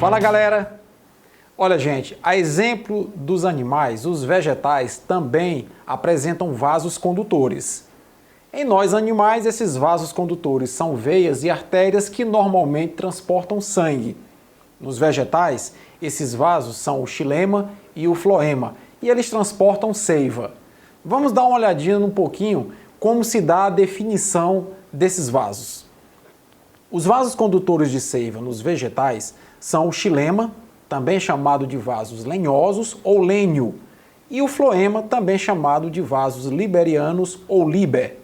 Fala galera! Olha gente, a exemplo dos animais, os vegetais também apresentam vasos condutores. Em nós animais, esses vasos condutores são veias e artérias que normalmente transportam sangue. Nos vegetais, esses vasos são o xilema e o floema, e eles transportam seiva. Vamos dar uma olhadinha um pouquinho como se dá a definição desses vasos. Os vasos condutores de seiva nos vegetais são o xilema, também chamado de vasos lenhosos ou lênio, e o floema, também chamado de vasos liberianos ou liber.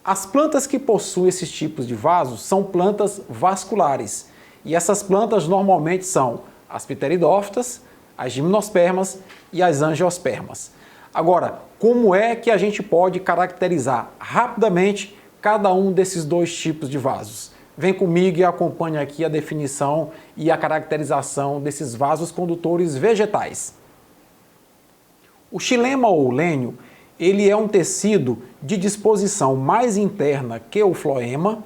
As plantas que possuem esses tipos de vasos são plantas vasculares, e essas plantas normalmente são as pteridófitas, as gimnospermas e as angiospermas. Agora, como é que a gente pode caracterizar rapidamente cada um desses dois tipos de vasos? Vem comigo e acompanhe aqui a definição e a caracterização desses vasos condutores vegetais. O xilema ou lênio, ele é um tecido de disposição mais interna que o floema,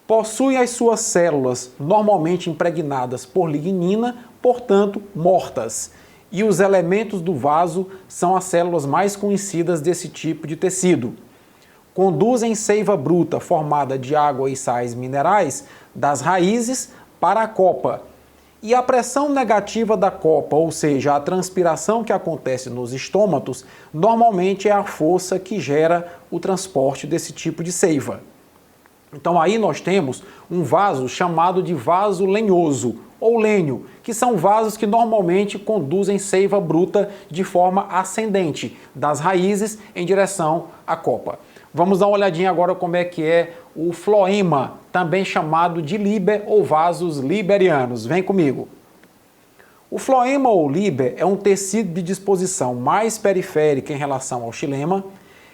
possui as suas células normalmente impregnadas por lignina, portanto mortas, e os elementos do vaso são as células mais conhecidas desse tipo de tecido. Conduzem seiva bruta formada de água e sais minerais das raízes para a copa. E a pressão negativa da copa, ou seja, a transpiração que acontece nos estômatos, normalmente é a força que gera o transporte desse tipo de seiva. Então aí nós temos um vaso chamado de vaso lenhoso ou lênio, que são vasos que normalmente conduzem seiva bruta de forma ascendente, das raízes em direção à copa. Vamos dar uma olhadinha agora como é que é o floema, também chamado de liber ou vasos liberianos. Vem comigo. O floema ou liber é um tecido de disposição mais periférica em relação ao xilema,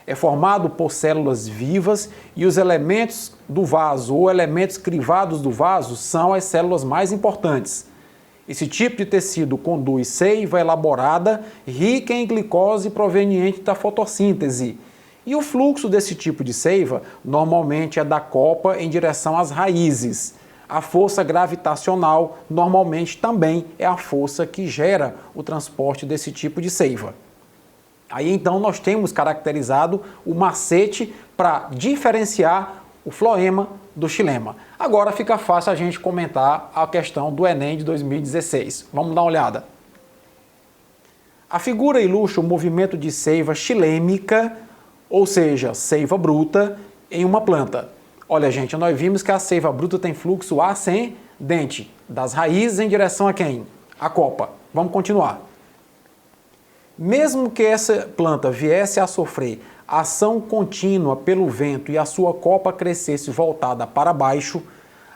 é formado por células vivas e os elementos do vaso ou elementos crivados do vaso são as células mais importantes. Esse tipo de tecido conduz seiva elaborada, rica em glicose proveniente da fotossíntese. E o fluxo desse tipo de seiva normalmente é da copa em direção às raízes. A força gravitacional normalmente também é a força que gera o transporte desse tipo de seiva. Aí então nós temos caracterizado o macete para diferenciar o floema do xilema. Agora fica fácil a gente comentar a questão do Enem de 2016. Vamos dar uma olhada. A figura ilustra o movimento de seiva xilêmica, ou seja, seiva bruta, em uma planta. Olha, gente, nós vimos que a seiva bruta tem fluxo ascendente, das raízes em direção a quem? A copa. Vamos continuar. Mesmo que essa planta viesse a sofrer ação contínua pelo vento e a sua copa crescesse voltada para baixo,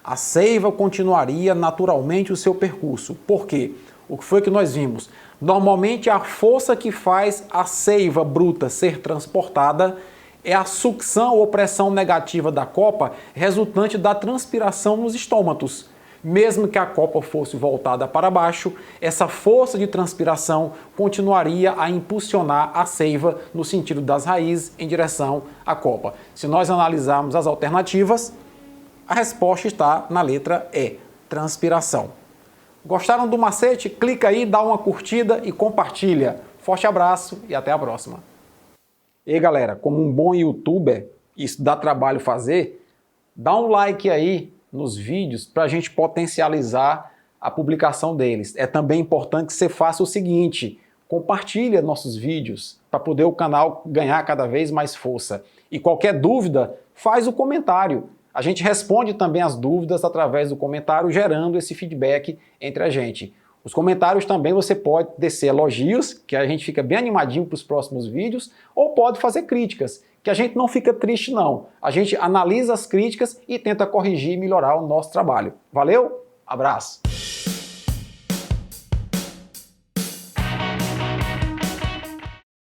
a seiva continuaria naturalmente o seu percurso. Por quê? O que foi que nós vimos? Normalmente a força que faz a seiva bruta ser transportada é a sucção ou pressão negativa da copa resultante da transpiração nos estômatos. Mesmo que a copa fosse voltada para baixo, essa força de transpiração continuaria a impulsionar a seiva no sentido das raízes em direção à copa. Se nós analisarmos as alternativas, a resposta está na letra E, transpiração. Gostaram do macete? Clica aí, dá uma curtida e compartilha. Forte abraço e até a próxima. E galera, como um bom youtuber, isso dá trabalho fazer, dá um like aí nos vídeos para a gente potencializar a publicação deles. É também importante que você faça o seguinte, compartilha nossos vídeos para poder o canal ganhar cada vez mais força. E qualquer dúvida, faz o comentário. A gente responde também as dúvidas através do comentário, gerando esse feedback entre a gente. Os comentários também você pode descer elogios, que a gente fica bem animadinho para os próximos vídeos, ou pode fazer críticas, que a gente não fica triste não. A gente analisa as críticas e tenta corrigir e melhorar o nosso trabalho. Valeu? Abraço!